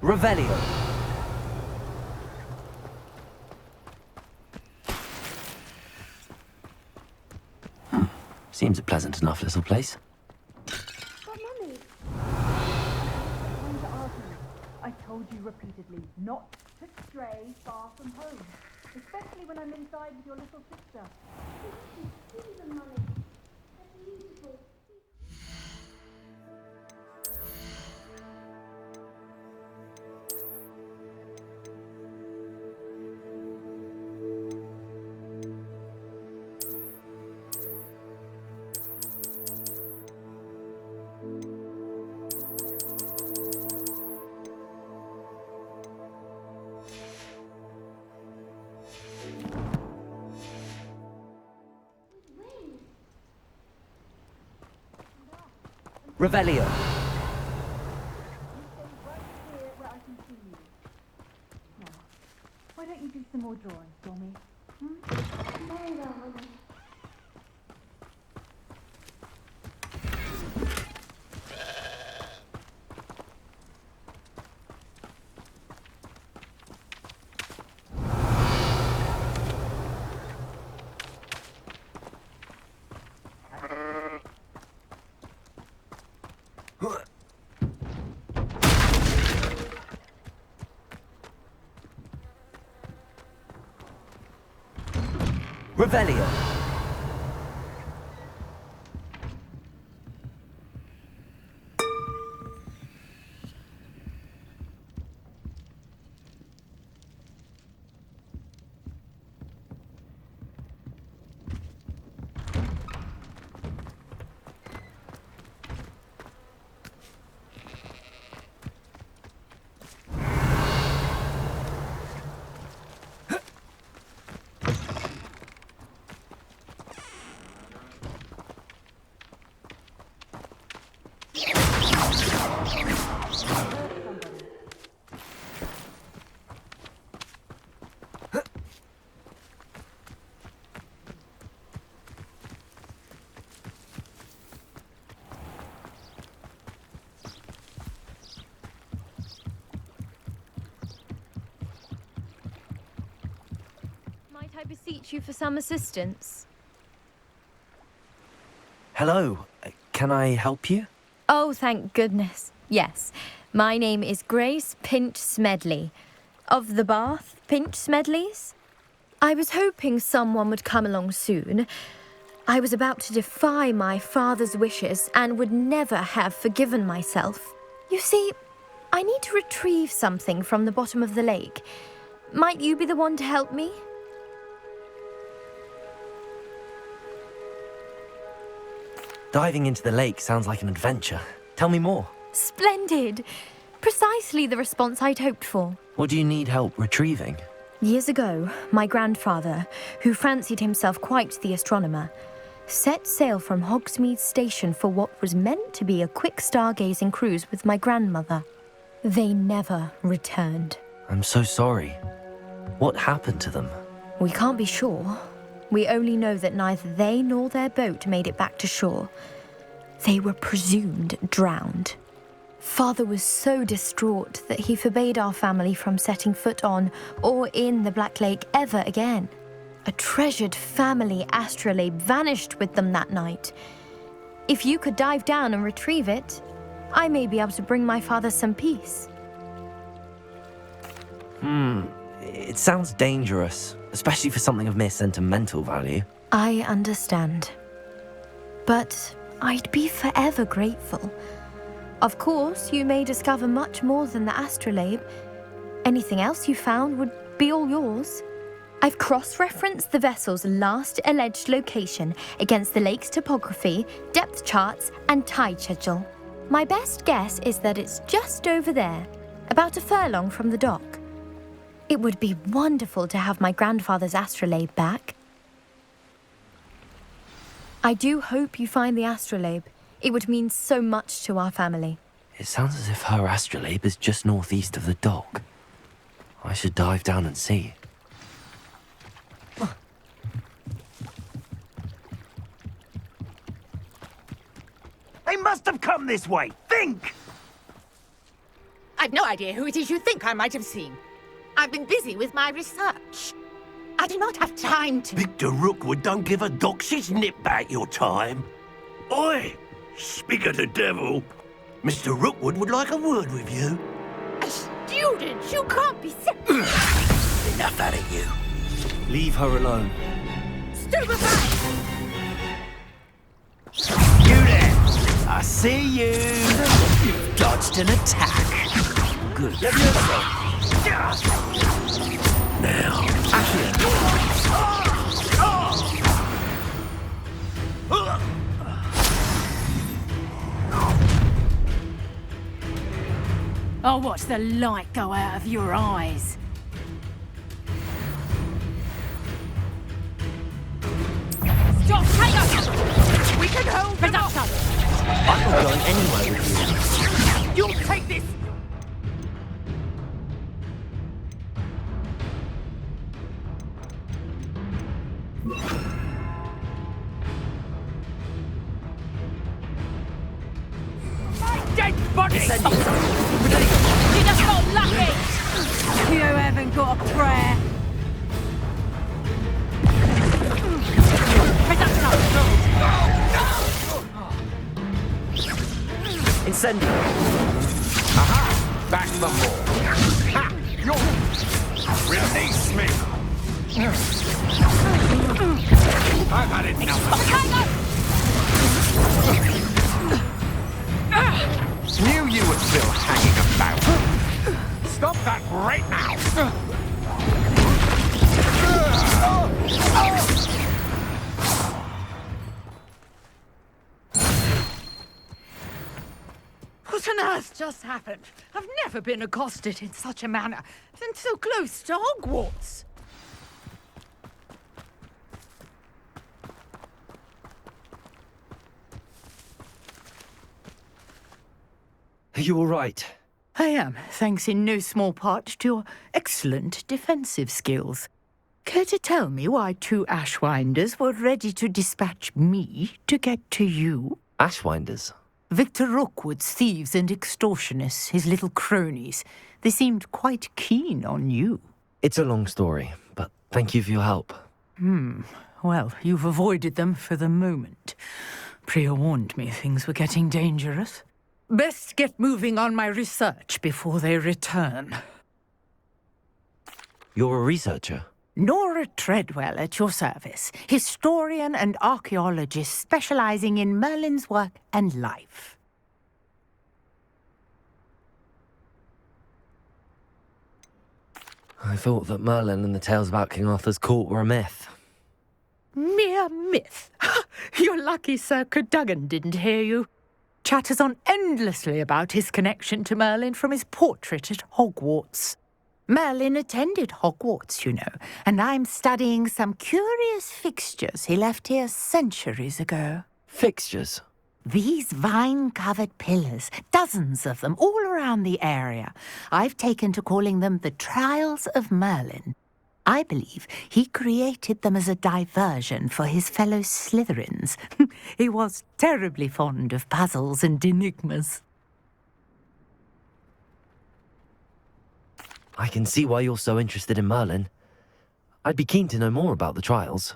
Revelio. Seems a pleasant enough little place. But Mummy, I told you repeatedly not to stray far from home, especially when I'm inside with your little sister. See them, Mummy. They're beautiful. Revelio. You stay right here where I can see you. Now, why don't you do some more drawing for me? Very well, Mummy. Revelio. Might I beseech you for some assistance? Hello. Can I help you? Oh, thank goodness. Yes. My name is Grace Pinch Smedley. Of the Bath Pinch Smedleys? I was hoping someone would come along soon. I was about to defy my father's wishes and would never have forgiven myself. You see, I need to retrieve something from the bottom of the lake. Might you be the one to help me? Diving into the lake sounds like an adventure. Tell me more. Splendid! Precisely the response I'd hoped for. What do you need help retrieving? Years ago, my grandfather, who fancied himself quite the astronomer, set sail from Hogsmeade station for what was meant to be a quick stargazing cruise with my grandmother. They never returned. I'm so sorry. What happened to them? We can't be sure. We only know that neither they nor their boat made it back to shore. They were presumed drowned. Father was so distraught that he forbade our family from setting foot on or in the Black Lake ever again. A treasured family astrolabe vanished with them that night. If you could dive down and retrieve it, I may be able to bring my father some peace. It sounds dangerous, especially for something of mere sentimental value. I understand. But I'd be forever grateful. Of course, you may discover much more than the astrolabe. Anything else you found would be all yours. I've cross-referenced the vessel's last alleged location against the lake's topography, depth charts, and tide schedule. My best guess is that it's just over there, about a furlong from the dock. It would be wonderful to have my grandfather's astrolabe back. I do hope you find the astrolabe. It would mean so much to our family. It sounds as if her astrolabe is just northeast of the dock. I should dive down and see. They must have come this way. Think! I've no idea who it is you think I might have seen. I've been busy with my research. I do not have time to... Victor Rookwood don't give a doxy's nip back your time. Oi! Speak of the devil. Mr. Rookwood would like a word with you. A student? You can't be so... Enough out of you. Leave her alone. Stupefy! You there! I see you! You've dodged an attack. Good. Now, I'll watch the light go out of your eyes. Stop! Hang on! We can hold production! I'm not going anywhere with you. You'll take this! My dead body! You're just not lucky! You haven't got a prayer. Incendio. Aha! Back for more. Ha! You're... Release me! I've had enough. Knew you were still hanging about. Stop that right now! What on earth just happened? I've never been accosted in such a manner, and so close to Hogwarts. Are you all right? I am, thanks in no small part to your excellent defensive skills. Care to tell me why two Ashwinders were ready to dispatch me to get to you? Ashwinders? Victor Rookwood's thieves and extortionists, his little cronies. They seemed quite keen on you. It's a long story, but thank you for your help. Well, you've avoided them for the moment. Priya warned me things were getting dangerous. Best get moving on my research before they return. You're a researcher? Nora Treadwell at your service, historian and archaeologist specializing in Merlin's work and life. I thought that Merlin and the tales about King Arthur's court were a myth. Mere myth. You're lucky Sir Cadogan didn't hear you. Chatters on endlessly about his connection to Merlin from his portrait at Hogwarts. Merlin attended Hogwarts, you know, and I'm studying some curious fixtures he left here centuries ago. Fixtures? These vine-covered pillars, dozens of them, all around the area. I've taken to calling them the Trials of Merlin. I believe he created them as a diversion for his fellow Slytherins. He was terribly fond of puzzles and enigmas. I can see why you're so interested in Merlin. I'd be keen to know more about the trials.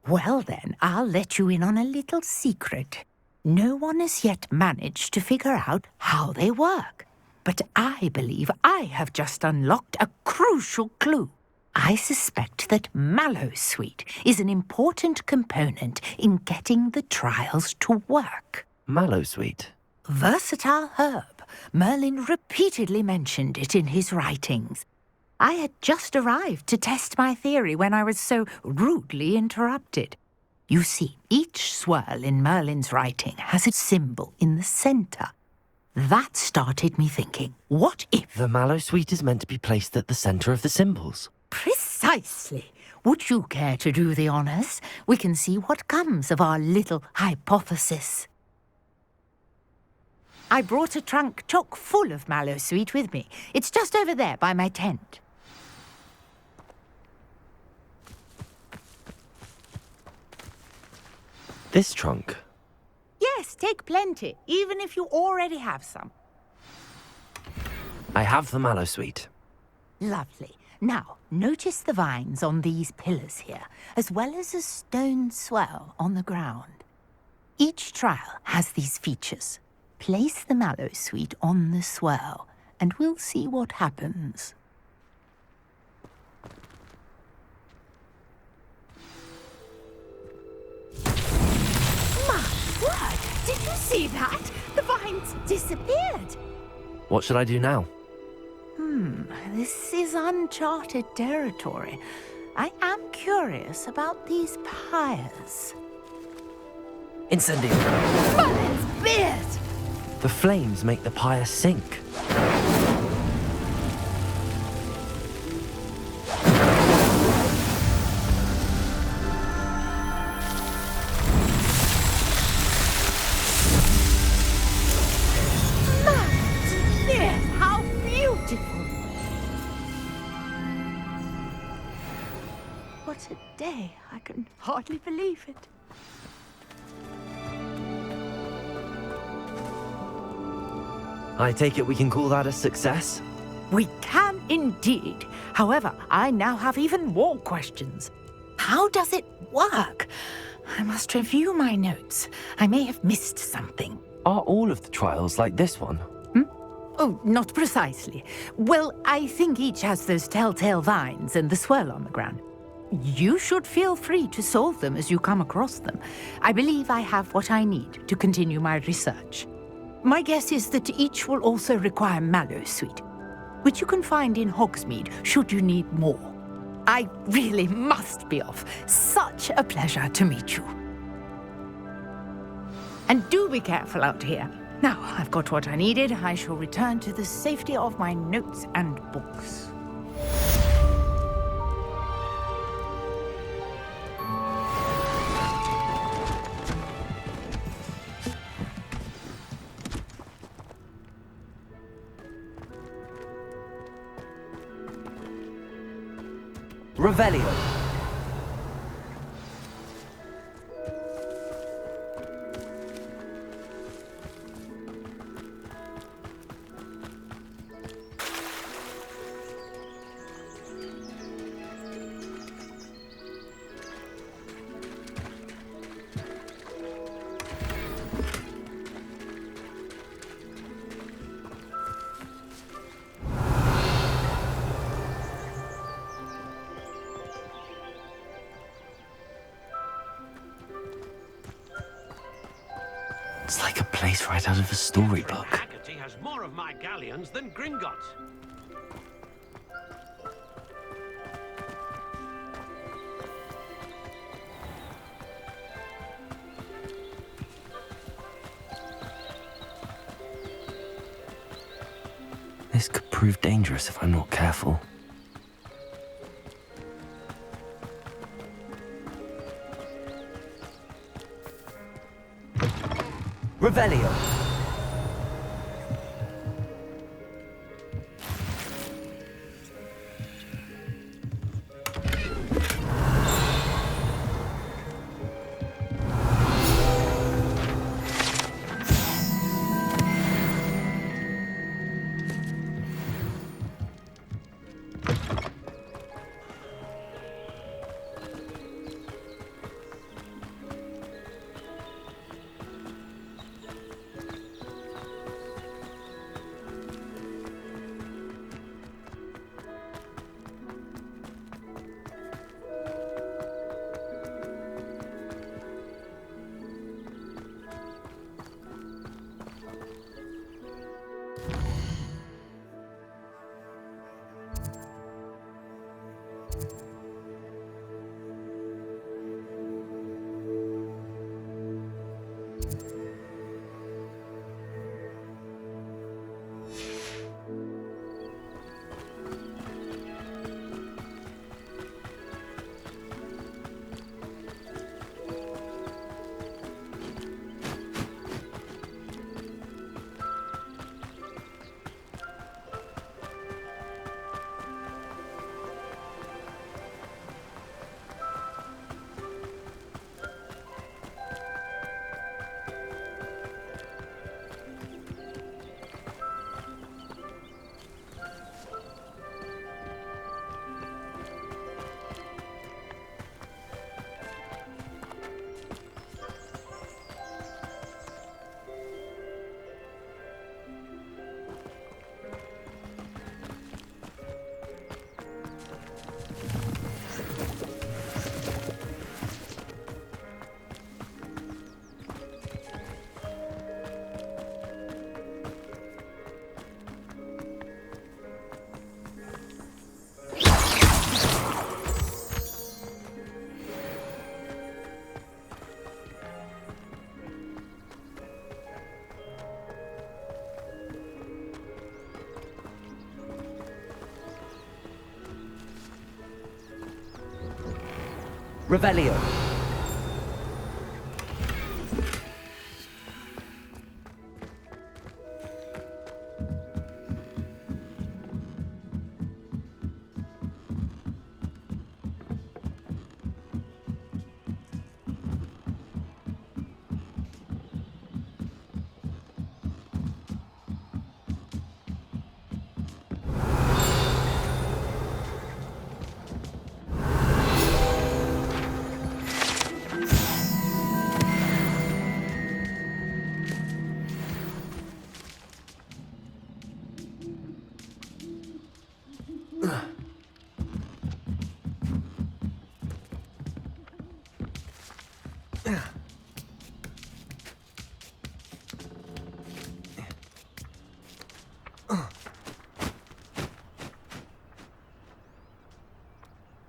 Well then, I'll let you in on a little secret. No one has yet managed to figure out how they work. But I believe I have just unlocked a crucial clue. I suspect that Mallowsweet is an important component in getting the trials to work. Mallowsweet? Versatile herb. Merlin repeatedly mentioned it in his writings. I had just arrived to test my theory when I was so rudely interrupted. You see, each swirl in Merlin's writing has a symbol in the centre. That started me thinking, what if... The Mallowsweet is meant to be placed at the centre of the symbols. Precisely. Would you care to do the honours? We can see what comes of our little hypothesis. I brought a trunk chock full of Mallowsweet with me. It's just over there by my tent. This trunk? Yes, take plenty, even if you already have some. I have the mallow sweet. Lovely. Now, notice the vines on these pillars here, as well as a stone swell on the ground. Each trial has these features. Place the mallow sweet on the swell, and we'll see what happens. My word! Did you see that? The vines disappeared! What should I do now? This is uncharted territory. I am curious about these pyres. Incendio. Merlin's beard! The flames make the pyre sink. Merlin's beard! How beautiful! What a day. I can hardly believe it. I take it we can call that a success? We can indeed. However, I now have even more questions. How does it work? I must review my notes. I may have missed something. Are all of the trials like this one? Oh, not precisely. Well, I think each has those telltale vines and the swirl on the ground. You should feel free to solve them as you come across them. I believe I have what I need to continue my research. My guess is that each will also require mallow sweet, which you can find in Hogsmeade should you need more. I really must be off. Such a pleasure to meet you. And do be careful out here. Now, I've got what I needed. I shall return to the safety of my notes and books. Revelio. It's like a place right out of a storybook. Haggerty has more of my galleons than Gringotts. This could prove dangerous if I'm not careful. Revelio. Revelio.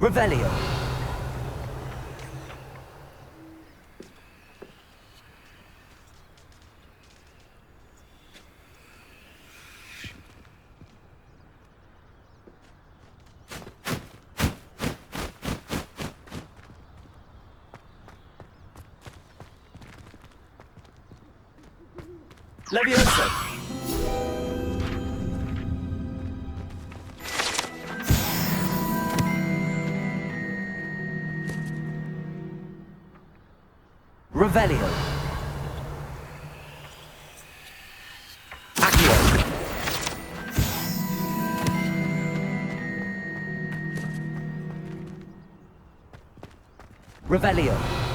Revelio. Leviosa. Revelio. Accio. Revelio.